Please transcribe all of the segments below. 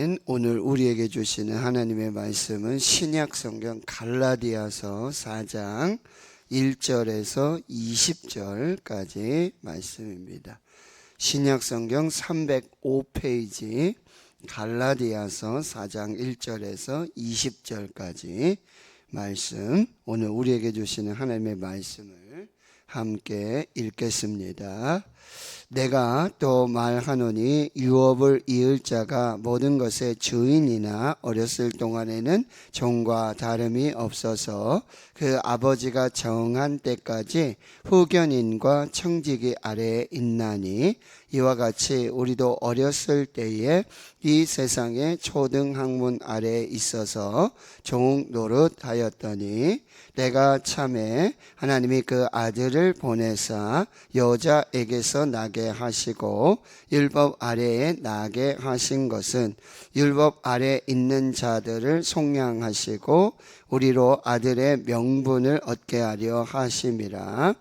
아멘. 오늘 우리에게 주시는 하나님의 말씀은 신약 성경 갈라디아서 4장 1절에서 20절까지 말씀입니다. 신약 성경 305페이지 갈라디아서 4장 1절에서 20절까지 말씀, 오늘 우리에게 주시는 하나님의 말씀을 함께 읽겠습니다. 내가 또 말하노니 유업을 이을 자가 모든 것의 주인이나 어렸을 동안에는 종과 다름이 없어서 그 아버지가 정한 때까지 후견인과 청지기 아래에 있나니 이와 같이 우리도 어렸을 때에 이 세상의 초등학문 아래에 있어서 종 노릇하였더니 내가 참에 하나님이 그 아들을 보내사 여자에게서 나게 하시고 율법 아래에 나게 하신 것은 율법 아래에 있는 자들을 속량하시고 우리로 아들의 명분을 얻게 하려 하심이라.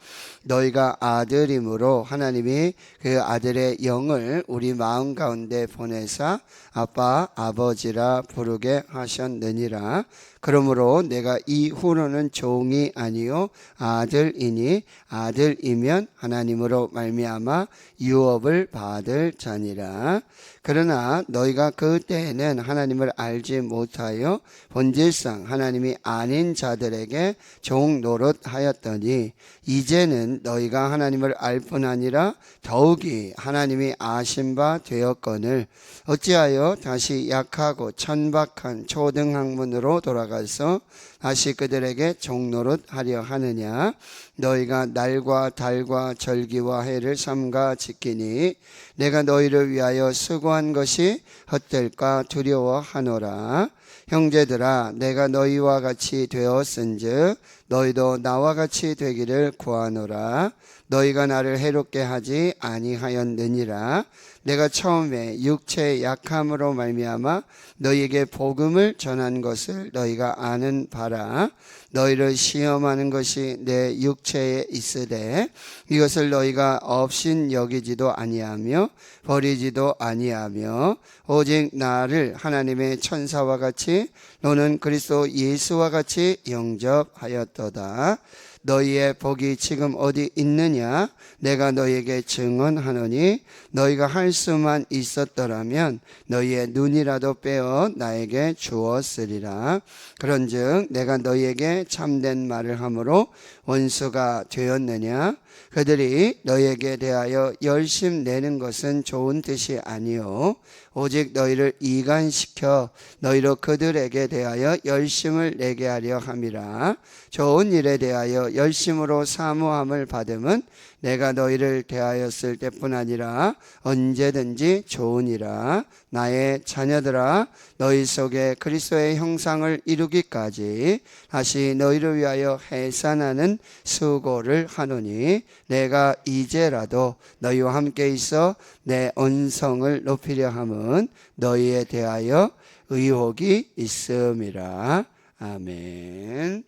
너희가 아들이므로 하나님이 그 아들의 영을 우리 마음 가운데 보내사 아빠 아버지라 부르게 하셨느니라. 그러므로 내가 이후로는 종이 아니요 아들이니 아들이면 하나님으로 말미암아 유업을 받을 자니라. 그러나 너희가 그때에는 하나님을 알지 못하여 본질상 하나님이 아닌 자들에게 종 노릇하였더니 이제는 너희가 하나님을 알 뿐 아니라 더욱이 하나님이 아신 바 되었거늘 어찌하여 다시 약하고 천박한 초등학문으로 돌아가서 다시 그들에게 종 노릇하려 하느냐. 너희가 날과 달과 절기와 해를 삼가 지키니 내가 너희를 위하여 수고한 것이 헛될까 두려워하노라. 형제들아, 내가 너희와 같이 되었은즉 너희도 나와 같이 되기를 구하노라. 너희가 나를 해롭게 하지 아니하였느니라. 내가 처음에 육체의 약함으로 말미암아 너희에게 복음을 전한 것을 너희가 아는 바라. 너희를 시험하는 것이 내 육체에 있으되 이것을 너희가 업신 여기지도 아니하며 버리지도 아니하며 오직 나를 하나님의 천사와 같이 너는 그리스도 예수와 같이 영접하였도다. 너희의 복이 지금 어디 있느냐? 내가 너희에게 증언하노니 너희가 할 수만 있었더라면 너희의 눈이라도 빼어 나에게 주었으리라. 그런즉 내가 너희에게 참된 말을 함으로 원수가 되었느냐? 그들이 너희에게 대하여 열심 내는 것은 좋은 뜻이 아니요 오직 너희를 이간시켜 너희로 그들에게 대하여 열심을 내게 하려 함이라. 좋은 일에 대하여 열심으로 사모함을 받음은 내가 너희를 대하였을 때뿐 아니라 언제든지 좋으니라. 나의 자녀들아, 너희 속에 그리스도의 형상을 이루기까지 다시 너희를 위하여 해산하는 수고를 하노니 내가 이제라도 너희와 함께 있어 내 언성을 높이려 함은 너희에 대하여 의혹이 있음이라. 아멘.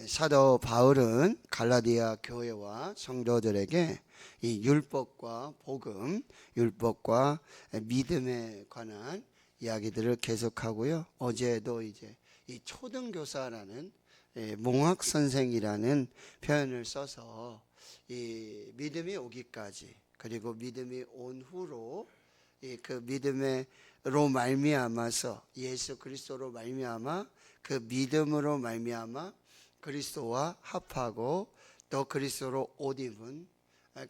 사도 바울은 갈라디아 교회와 성도들에게 이 율법과 복음, 율법과 믿음에 관한 이야기들을 계속하고요. 어제도 이제 이 초등교사라는 몽학 선생이라는 표현을 써서 이 믿음이 오기까지 그리고 믿음이 온 후로 그 믿음으로 말미암아서 예수 그리스도로 말미암아 그 믿음으로 말미암아 그리스도와 합하고 또 그리스도로 옷 입은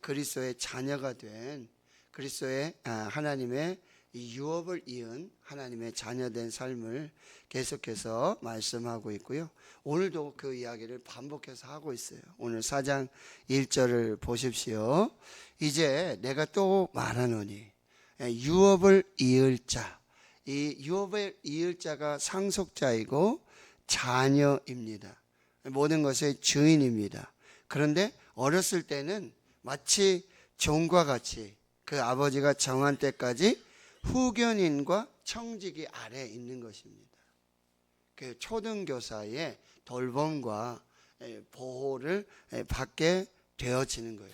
그리스도의 자녀가 된 그리스도의 하나님의 유업을 이은 하나님의 자녀된 삶을 계속해서 말씀하고 있고요. 오늘도 그 이야기를 반복해서 하고 있어요. 오늘 4장 1절을 보십시오. 이제 내가 또 말하노니 유업을 이을 자, 이 유업을 이을 자가 상속자이고 자녀입니다. 모든 것의 주인입니다. 그런데 어렸을 때는 마치 종과 같이 그 아버지가 정한 때까지 후견인과 청지기 아래에 있는 것입니다. 그 초등교사의 돌봄과 보호를 받게 되어지는 거예요.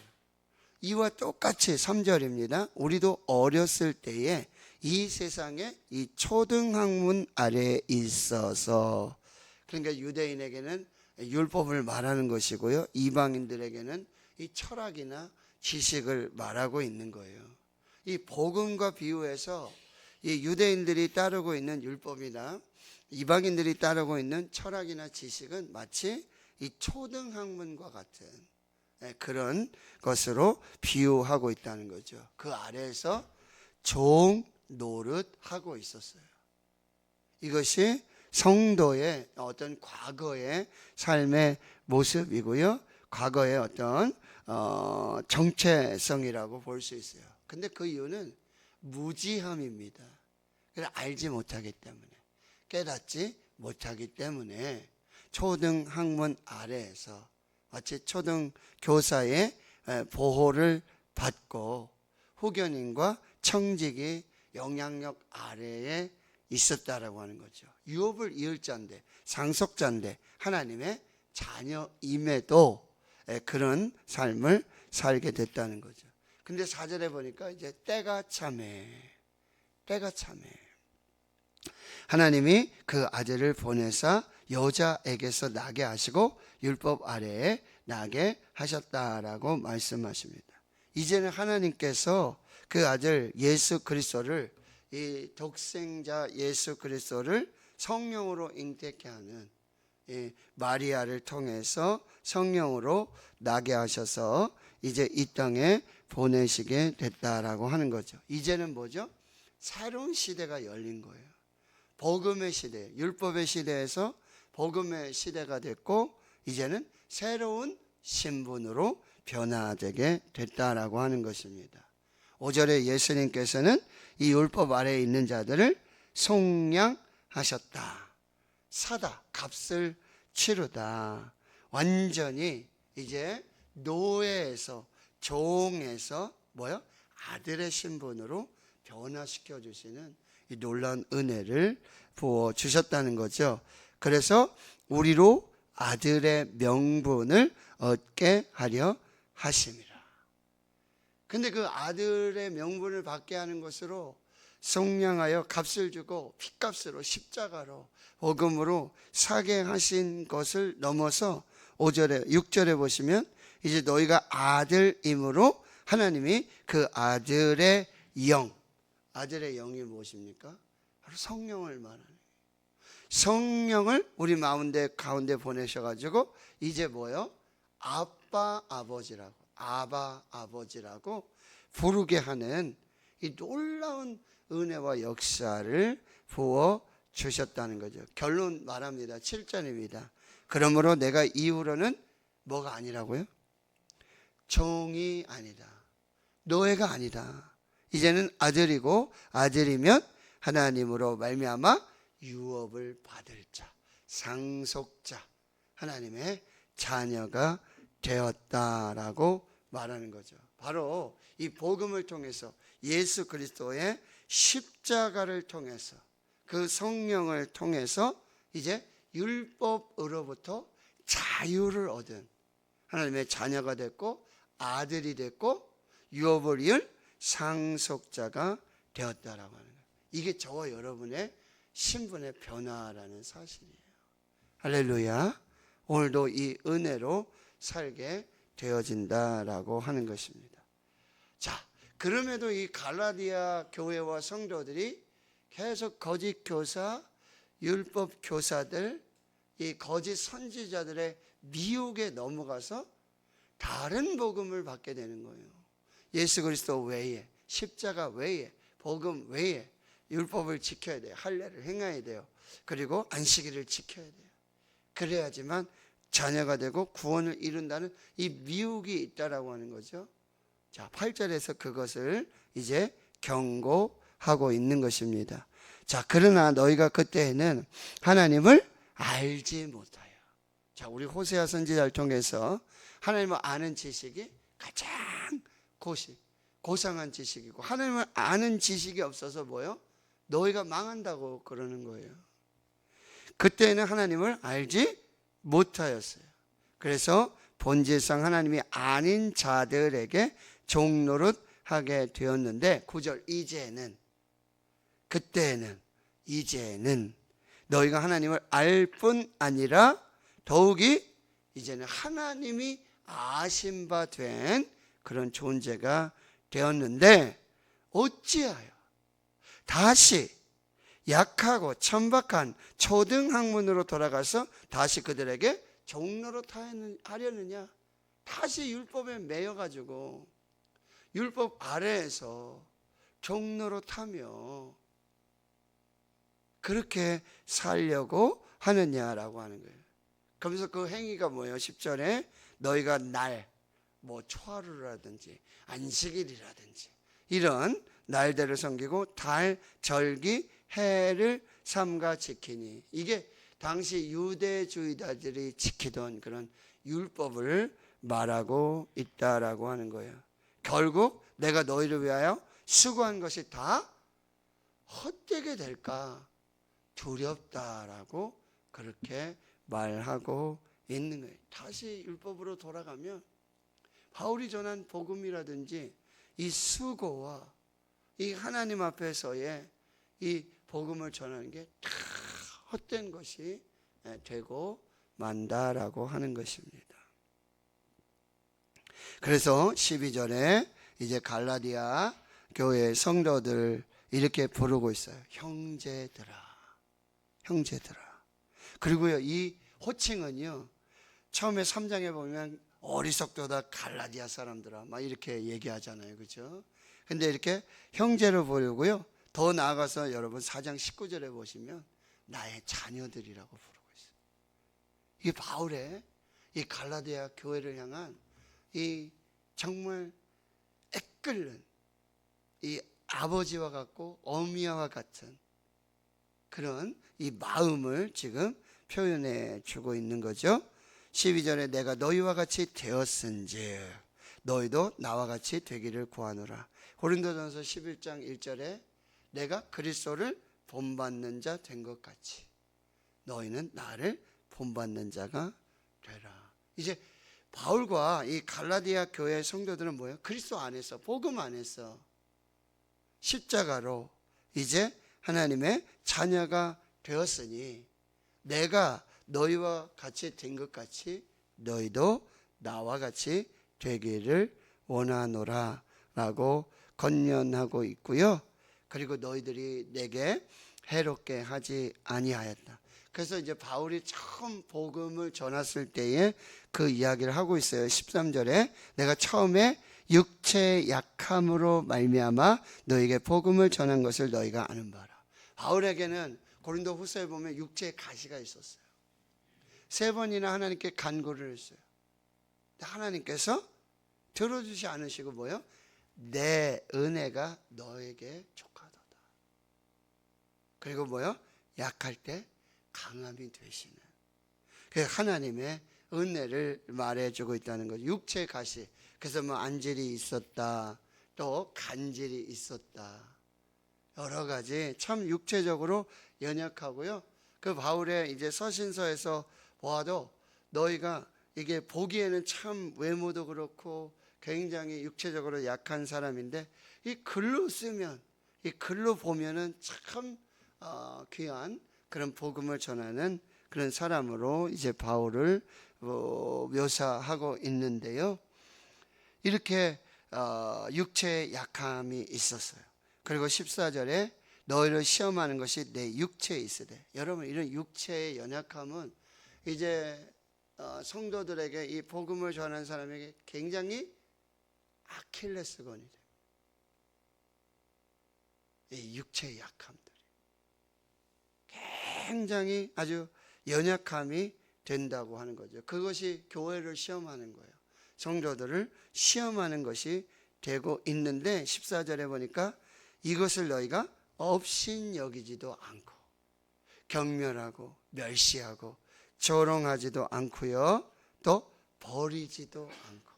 이와 똑같이 3절입니다. 우리도 어렸을 때에 이 세상에 이 초등학문 아래에 있어서, 그러니까 유대인에게는 율법을 말하는 것이고요, 이방인들에게는 이 철학이나 지식을 말하고 있는 거예요. 이 복음과 비유해서 이 유대인들이 따르고 있는 율법이나 이방인들이 따르고 있는 철학이나 지식은 마치 이 초등학문과 같은 그런 것으로 비유하고 있다는 거죠. 그 아래에서 종 노릇하고 있었어요. 이것이 성도의 어떤 과거의 삶의 모습이고요, 과거의 어떤 정체성이라고 볼 수 있어요. 근데 그 이유는 무지함입니다. 그래, 알지 못하기 때문에, 깨닫지 못하기 때문에 초등학문 아래에서 마치 초등교사의 보호를 받고 후견인과 청직이 영향력 아래에 있었다라고 하는 거죠. 유업을 이을 자인데, 상속자인데, 하나님의 자녀임에도 그런 삶을 살게 됐다는 거죠. 근데 4절에 보니까 이제 때가 참해. 하나님이 그 아들을 보내사 여자에게서 나게 하시고 율법 아래에 나게 하셨다라고 말씀하십니다. 이제는 하나님께서 그 아들 예수 그리스도를, 이 독생자 예수 그리스도를 성령으로 잉태케 하는 이 마리아를 통해서 성령으로 나게 하셔서 이제 이 땅에 보내시게 됐다라고 하는 거죠. 이제는 뭐죠? 새로운 시대가 열린 거예요. 복음의 시대, 율법의 시대에서 복음의 시대가 됐고, 이제는 새로운 신분으로 변화되게 됐다라고 하는 것입니다. 5절에 예수님께서는 이 율법 아래에 있는 자들을 속량하셨다. 사다, 값을 치르다. 완전히 이제 노예에서, 종에서 뭐요? 아들의 신분으로 변화시켜 주시는 이 놀라운 은혜를 부어 주셨다는 거죠. 그래서 우리로 아들의 명분을 얻게 하려 하심이라. 근데 그 아들의 명분을 받게 하는 것으로 속량하여 값을 주고 핏값으로 십자가로 복음으로 사게 하신 것을 넘어서 5절에 6절에 보시면 이제 너희가 아들임으로 하나님이 그 아들의 영, 아들의 영이 무엇입니까? 바로 성령을 말하는, 성령을 우리 마음 가운데 보내셔가지고 이제 뭐요? 아빠 아버지라고 부르게 하는 이 놀라운 은혜와 역사를 부어 주셨다는 거죠. 결론 말합니다. 7절입니다. 그러므로 내가 이후로는 뭐가 아니라고요? 종이 아니다, 노예가 아니다. 이제는 아들이고, 아들이면 하나님으로 말미암아 유업을 받을 자, 상속자, 하나님의 자녀가 되었다라고 말하는 거죠. 바로 이 복음을 통해서, 예수 그리스도의 십자가를 통해서, 그 성령을 통해서 이제 율법으로부터 자유를 얻은 하나님의 자녀가 됐고, 아들이 됐고, 유업을 이을 상속자가 되었다라고 하는 거예요. 이게 저와 여러분의 신분의 변화라는 사실이에요. 할렐루야. 오늘도 이 은혜로 살게 되어진다라고 하는 것입니다. 자, 그럼에도 이 갈라디아 교회와 성도들이 계속 거짓 교사, 율법 교사들, 이 거짓 선지자들의 미혹에 넘어가서 다른 복음을 받게 되는 거예요. 예수 그리스도 외에, 십자가 외에, 복음 외에 율법을 지켜야 돼요. 할례를 행해야 돼요. 그리고 안식일을 지켜야 돼요. 그래야지만 자녀가 되고 구원을 이룬다는 이 미혹이 있다라고 하는 거죠. 자, 8절에서 그것을 이제 경고하고 있는 것입니다. 자, 그러나 너희가 그때에는 하나님을 알지 못하여. 자, 우리 호세아 선지자를 통해서 하나님을 아는 지식이 가장 고상한 지식이고, 하나님을 아는 지식이 없어서 뭐요? 너희가 망한다고 그러는 거예요. 그때는 하나님을 알지 못하였어요. 그래서 본질상 하나님이 아닌 자들에게 종노릇하게 되었는데, 9절 이제는 그때는 이제는 너희가 하나님을 알 뿐 아니라 더욱이 이제는 하나님이 아신 바 된 그런 존재가 되었는데 어찌하여 다시 약하고 천박한 초등학문으로 돌아가서 다시 그들에게 종로릇 하려느냐. 다시 율법에 매여가지고 율법 아래에서 종로릇 하며 그렇게 살려고 하느냐라고 하는 거예요. 그러면서 그 행위가 뭐예요? 10절에 너희가 날, 뭐 초하루라든지 안식일이라든지 이런 날들을 섬기고 달, 절기, 해를 삼가 지키니, 이게 당시 유대주의자들이 지키던 그런 율법을 말하고 있다라고 하는 거예요. 결국 내가 너희를 위하여 수고한 것이 다 헛되게 될까 두렵다라고 그렇게 말하고 있는 거예요. 다시 율법으로 돌아가면 바울이 전한 복음이라든지 이 수고와 이 하나님 앞에서의 이 복음을 전하는 게 다 헛된 것이 되고 만다라고 하는 것입니다. 그래서 12절에 이제 갈라디아 교회 성도들 이렇게 부르고 있어요. 형제들아, 형제들아. 그리고요, 이 호칭은요, 처음에 3장에 보면 어리석도다 갈라디아 사람들아 막 이렇게 얘기하잖아요. 그렇죠? 근데 이렇게 형제로 부르고요, 더 나아가서 여러분 4장 19절에 보시면 나의 자녀들이라고 부르고 있어요. 이게 바울의 이 갈라디아 교회를 향한 이 정말 애끓는 이 아버지와 같고 어미와 같은 그런 이 마음을 지금 표현해 주고 있는 거죠. 12절에 내가 너희와 같이 되었은즉 너희도 나와 같이 되기를 구하노라. 고린도전서 11장 1절에 내가 그리스도를 본받는 자 된 것 같이 너희는 나를 본받는 자가 되라. 이제 바울과 이 갈라디아 교회 성도들은 뭐예요? 그리스도 안에서, 복음 안에서 십자가로 이제 하나님의 자녀가 되었으니 내가 너희와 같이 된 것 같이 너희도 나와 같이 되기를 원하노라 라고 권면하고 있고요. 그리고 너희들이 내게 해롭게 하지 아니하였다. 그래서 이제 바울이 처음 복음을 전했을 때에 그 이야기를 하고 있어요. 13절에 내가 처음에 육체의 약함으로 말미암아 너에게 복음을 전한 것을 너희가 아는 바라. 바울에게는 고린도 후서에 보면 육체의 가시가 있었어요. 3번이나 하나님께 간구를 했어요. 하나님께서 들어주지 않으시고 뭐요? 내 은혜가 너에게 족하도다. 그리고 뭐요? 약할 때 강함이 되시는, 그래서 하나님의 은혜를 말해주고 있다는 거죠. 육체의 가시. 그래서 뭐 안질이 있었다, 또 간질이 있었다, 여러 가지 참 육체적으로 연약하고요. 그 바울의 이제 서신서에서 보아도 너희가 이게 보기에는 참 외모도 그렇고 굉장히 육체적으로 약한 사람인데 이 글로 쓰면, 이 글로 보면은 참 귀한 그런 복음을 전하는 그런 사람으로 이제 바울을 묘사하고 있는데요. 이렇게 육체의 약함이 있었어요. 그리고 14절에 너희를 시험하는 것이 내 육체에 있으되. 여러분, 이런 육체의 연약함은 이제 성도들에게 이 복음을 전하는 사람에게 굉장히 아킬레스건이 돼요. 이 육체의 약함들이 굉장히 아주 연약함이 된다고 하는 거죠. 그것이 교회를 시험하는 거예요. 성도들을 시험하는 것이 되고 있는데 14절에 보니까 이것을 너희가 업신 여기지도 않고 경멸하고 멸시하고 조롱하지도 않고요, 또 버리지도 않고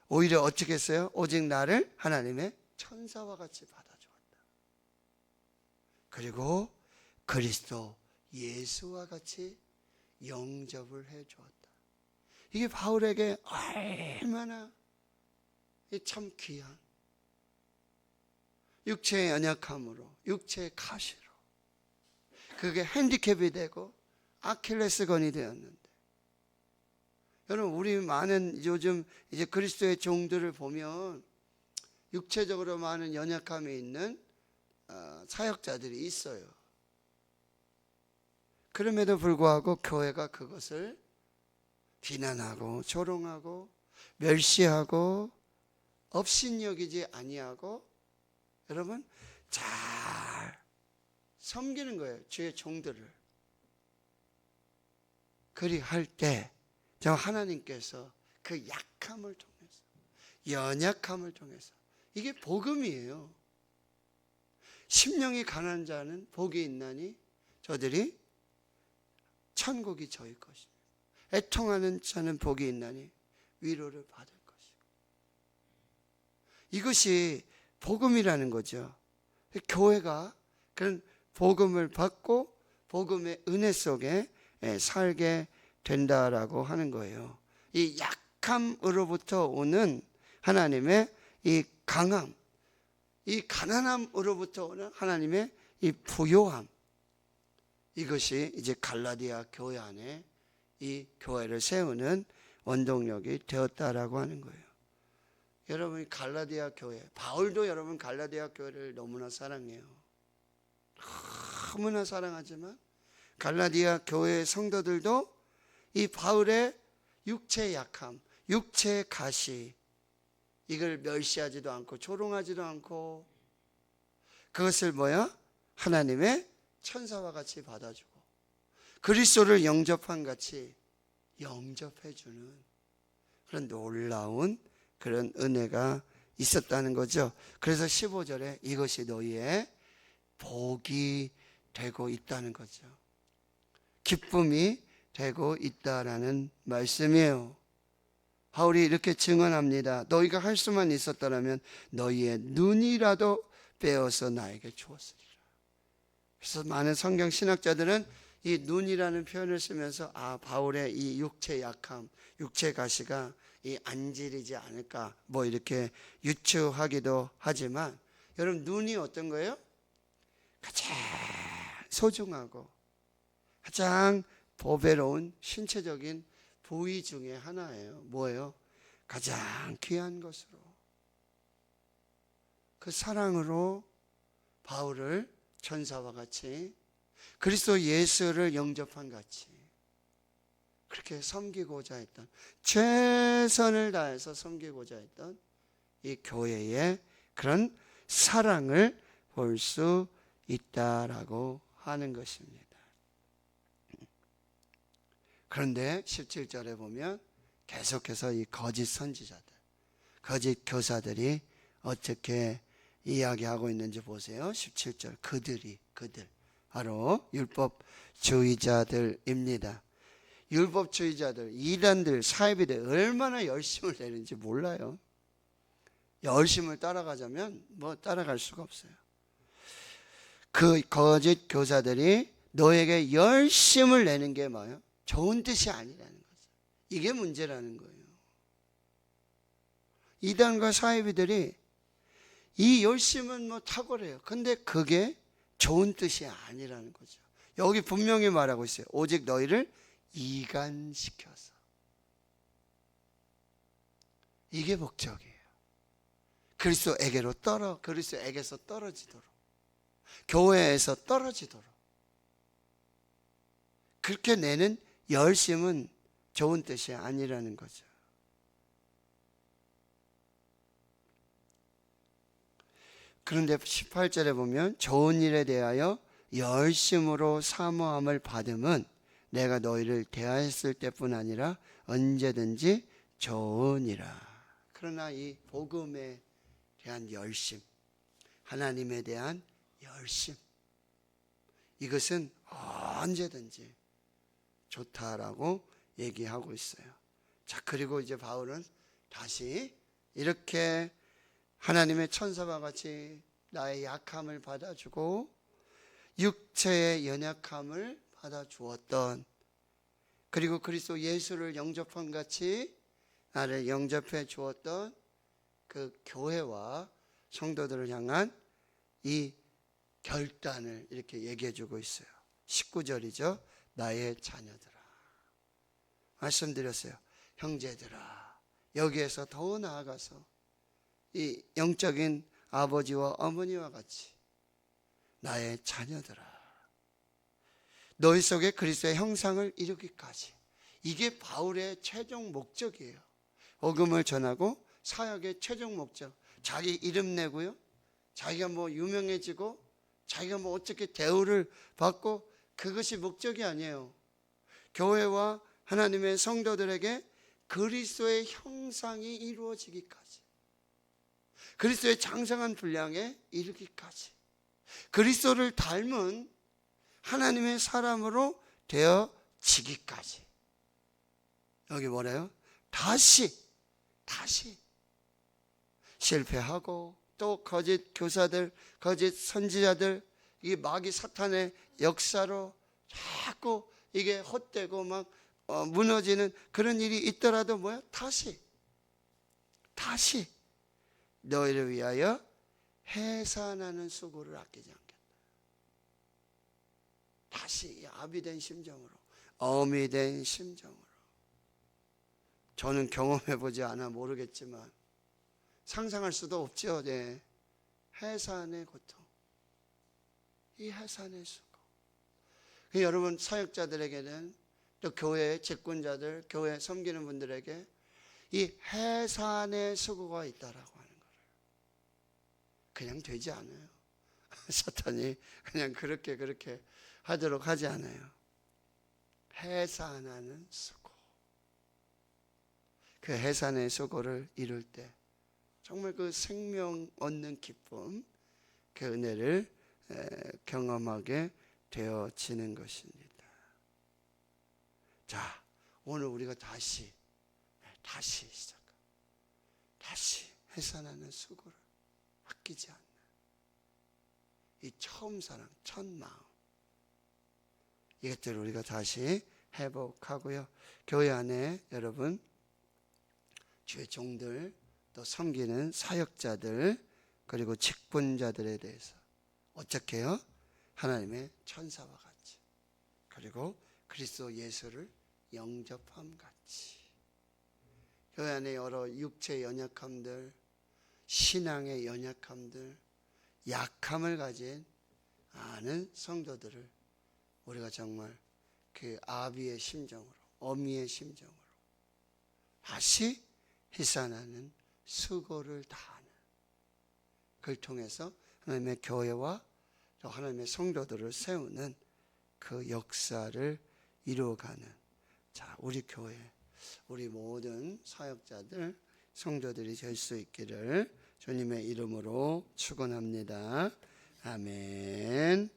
오히려 어떻게 했어요? 오직 나를 하나님의 천사와 같이 받아주었다. 그리고 그리스도 예수와 같이 영접을 해주었다. 이게 바울에게 얼마나 참 귀한, 육체의 연약함으로, 육체의 가시로 그게 핸디캡이 되고 아킬레스건이 되었는데, 여러분 우리 많은 요즘 이제 그리스도의 종들을 보면 육체적으로 많은 연약함이 있는 사역자들이 있어요. 그럼에도 불구하고 교회가 그것을 비난하고 조롱하고 멸시하고 업신여기지 아니하고 여러분 잘 섬기는 거예요. 주의 종들을. 그리할 때 하나님께서 그 약함을 통해서, 연약함을 통해서, 이게 복음이에요. 심령이 가난한 자는 복이 있나니 저들이 천국이 저희 것입니다. 애통하는 자는 복이 있나니 위로를 받을 것이고. 이것이 복음이라는 거죠. 교회가 그런 복음을 받고 복음의 은혜 속에 살게 된다라고 하는 거예요. 이 약함으로부터 오는 하나님의 이 강함, 이 가난함으로부터 오는 하나님의 이 부요함, 이것이 이제 갈라디아 교회 안에 이 교회를 세우는 원동력이 되었다라고 하는 거예요. 여러분이 갈라디아 교회, 바울도 여러분 갈라디아 교회를 너무나 사랑해요. 너무나 사랑하지만 갈라디아 교회의 성도들도 이 바울의 육체의 약함, 육체의 가시, 이걸 멸시하지도 않고 조롱하지도 않고 그것을 하나님의 천사와 같이 받아주고 그리스도를 영접한 같이 영접해주는 그런 놀라운 그런 은혜가 있었다는 거죠. 그래서 15절에 이것이 너희의 복이 되고 있다는 거죠. 기쁨이 되고 있다라는 말씀이에요. 바울이 이렇게 증언합니다. 너희가 할 수만 있었더라면 너희의 눈이라도 빼어서 나에게 주었으리라. 그래서 많은 성경 신학자들은 이 눈이라는 표현을 쓰면서 바울의 이 육체 약함, 육체 가시가 이 안질이지 않을까 이렇게 유추하기도 하지만, 여러분 눈이 어떤 거예요? 가장 소중하고 가장 보배로운 신체적인 부위 중에 하나예요. 뭐예요? 가장 귀한 것으로, 그 사랑으로 바울을 천사와 같이 그리스도 예수를 영접한 같이 그렇게 섬기고자 했던, 최선을 다해서 섬기고자 했던 이 교회의 그런 사랑을 볼 수 있다라고 하는 것입니다. 그런데 17절에 보면 계속해서 이 거짓 선지자들, 거짓 교사들이 어떻게 이야기하고 있는지 보세요. 17절, 그들 바로 율법주의자들입니다. 율법주의자들, 이단들, 사이비들 얼마나 열심을 내는지 몰라요. 열심을 따라가자면 따라갈 수가 없어요. 그 거짓 교사들이 너에게 열심을 내는 게 뭐예요? 좋은 뜻이 아니라는 거죠. 이게 문제라는 거예요. 이단과 사이비들이 이 열심은 탁월해요. 근데 그게 좋은 뜻이 아니라는 거죠. 여기 분명히 말하고 있어요. 오직 너희를 이간시켜서. 이게 목적이에요. 그리스도에게서 떨어지도록, 교회에서 떨어지도록 그렇게 내는 열심은 좋은 뜻이 아니라는 거죠. 그런데 18절에 보면 좋은 일에 대하여 열심으로 사모함을 받음은 내가 너희를 대하였을 때뿐 아니라 언제든지 좋으니라. 그러나 이 복음에 대한 열심, 하나님에 대한 열심, 이것은 언제든지 좋다라고 얘기하고 있어요. 자, 그리고 이제 바울은 다시 이렇게 하나님의 천사와 같이 나의 약함을 받아주고 육체의 연약함을 받아주었던, 그리고 그리스도 예수를 영접한 같이 나를 영접해 주었던 그 교회와 성도들을 향한 이 결단을 이렇게 얘기해 주고 있어요. 19절이죠. 나의 자녀들아. 말씀드렸어요. 형제들아. 여기에서 더 나아가서 이 영적인 아버지와 어머니와 같이 나의 자녀들아. 너희 속에 그리스도의 형상을 이루기까지. 이게 바울의 최종 목적이에요. 복음을 전하고 사역의 최종 목적. 자기 이름 내고요. 자기가 뭐 유명해지고 자기가 뭐 어떻게 대우를 받고 그것이 목적이 아니에요. 교회와 하나님의 성도들에게 그리스도의 형상이 이루어지기까지. 그리스도의 장성한 분량에 이르기까지. 그리스도를 닮은 하나님의 사람으로 되어지기까지. 여기 뭐래요? 다시 실패하고 또 거짓 교사들, 거짓 선지자들, 이 마귀 사탄의 역사로 자꾸 이게 헛되고 막 무너지는 그런 일이 있더라도 뭐야? 다시 너희를 위하여 해산하는 수고를 아끼지 않겠다. 다시 아비된 심정으로, 어미된 심정으로. 저는 경험해보지 않아 모르겠지만 상상할 수도 없죠. 네. 해산의 고통, 이 해산의 수고. 여러분 사역자들에게는 또 교회 직분자들, 교회 섬기는 분들에게 이 해산의 수고가 있다라고 하는 거를 그냥 되지 않아요. 사탄이 그냥 그렇게 하도록 하지 않아요. 해산하는 수고. 그 해산의 수고를 이룰 때 정말 그 생명 얻는 기쁨, 그 은혜를 경험하게 되어지는 것입니다. 자, 오늘 우리가 다시 시작합니다. 다시 해산하는 수고를 아끼지 않는 이 처음 사랑, 첫 마음, 이것들을 우리가 다시 회복하고요. 교회 안에 여러분 주의 종들, 또 섬기는 사역자들, 그리고 직분자들에 대해서 어떻게 해요? 하나님의 천사와 같이, 그리고 그리스도 예수를 영접함 같이. 교회 안에 여러 육체 연약함들, 신앙의 연약함들, 약함을 가진 많은 성도들을 우리가 정말 그 아비의 심정으로, 어미의 심정으로 다시 해산하는 수고를 다하는, 그걸 통해서 하나님의 교회와 또 하나님의 성도들을 세우는 그 역사를 이루어가는, 자, 우리 교회, 우리 모든 사역자들, 성도들이 될 수 있기를 주님의 이름으로 축원합니다. 아멘.